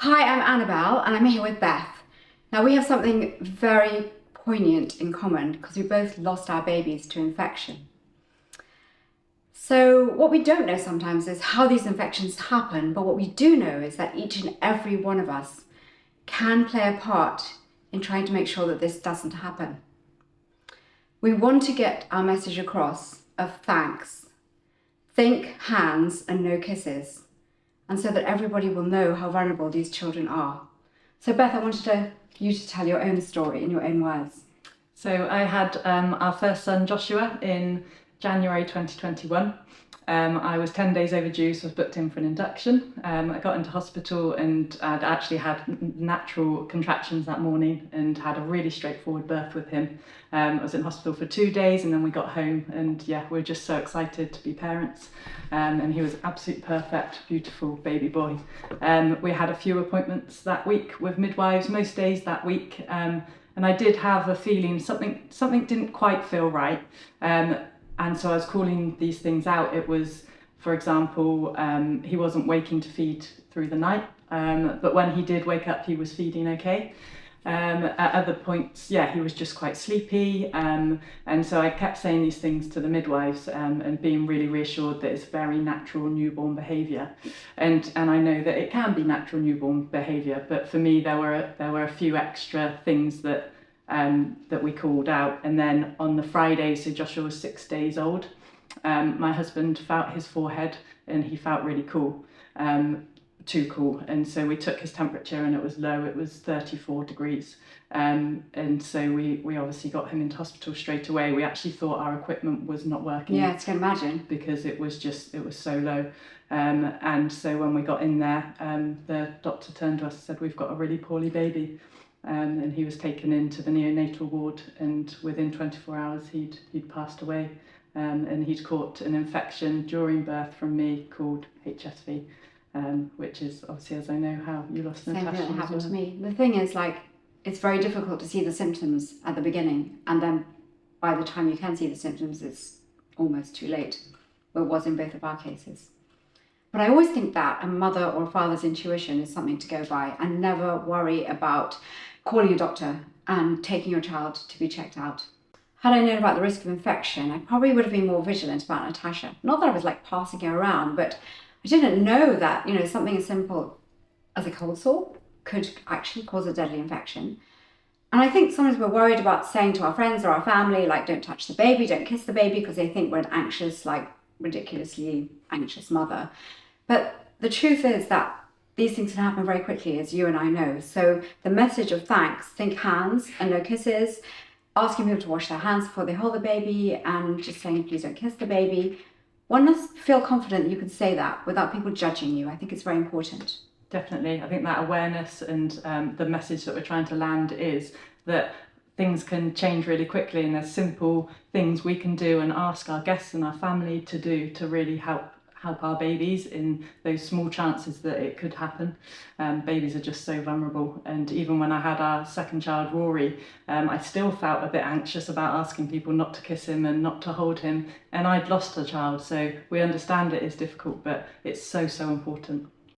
Hi, I'm Annabel and I'm here with Beth. Now we have something very poignant in common because we both lost our babies to infection. So what we don't know sometimes is how these infections happen, but what we do know is that each and every one of us can play a part in trying to make sure that this doesn't happen. We want to get our message across of thanks. Think hands and no kisses. And so that everybody will know how vulnerable these children are. So Beth, I wanted you to tell your own story in your own words. So I had our first son Joshua in January 2021. I was 10 days overdue, so I was booked in for an induction. I got into hospital and I'd actually had natural contractions that morning and had a really straightforward birth with him. I was in hospital for 2 days and then we got home, and yeah, we were just so excited to be parents. And he was absolutely perfect, beautiful baby boy. We had a few appointments that week with midwives, most days that week. And I did have a feeling something didn't quite feel right. And so I was calling these things out. It was, for example, he wasn't waking to feed through the night, but when he did wake up, he was feeding okay. At other points, yeah, he was just quite sleepy. And so I kept saying these things to the midwives and being really reassured that it's very natural newborn behaviour. And I know that it can be natural newborn behaviour, but for me, there were a few extra things that we called out. And then on the Friday, so Joshua was 6 days old, my husband felt his forehead and he felt really cool, too cool. And so we took his temperature and it was low, it was 34 degrees. And so we obviously got him into hospital straight away. We actually thought our equipment was not working. Yeah, I can imagine. Because it was so low. And so when we got in there, the doctor turned to us and said, "We've got a really poorly baby." And he was taken into the neonatal ward, and within 24 hours he'd passed away, and he'd caught an infection during birth from me called HSV, which is obviously, as I know, how you lost Natasha. Same thing that happened to me. The thing is, it's very difficult to see the symptoms at the beginning, and then by the time you can see the symptoms, it's almost too late. Well, it was in both of our cases. But I always think that a mother or a father's intuition is something to go by, and never worry about calling a doctor and taking your child to be checked out. Had I known about the risk of infection, I probably would have been more vigilant about Natasha. Not that I was passing her around, but I didn't know that, something as simple as a cold sore could actually cause a deadly infection. And I think sometimes we're worried about saying to our friends or our family, don't touch the baby, don't kiss the baby, because they think we're an anxious, ridiculously anxious mother. But the truth is that these things can happen very quickly, as you and I know. So the message of thanks, think hands and no kisses, asking people to wash their hands before they hold the baby, and just saying, please don't kiss the baby. One must feel confident that you can say that without people judging you. I think it's very important. Definitely. I think that awareness and the message that we're trying to land is that things can change really quickly, and there's simple things we can do and ask our guests and our family to do to really help our babies in those small chances that it could happen. Babies are just so vulnerable, and even when I had our second child, Rory, I still felt a bit anxious about asking people not to kiss him and not to hold him, and I'd lost a child, so we understand it is difficult, but it's so important.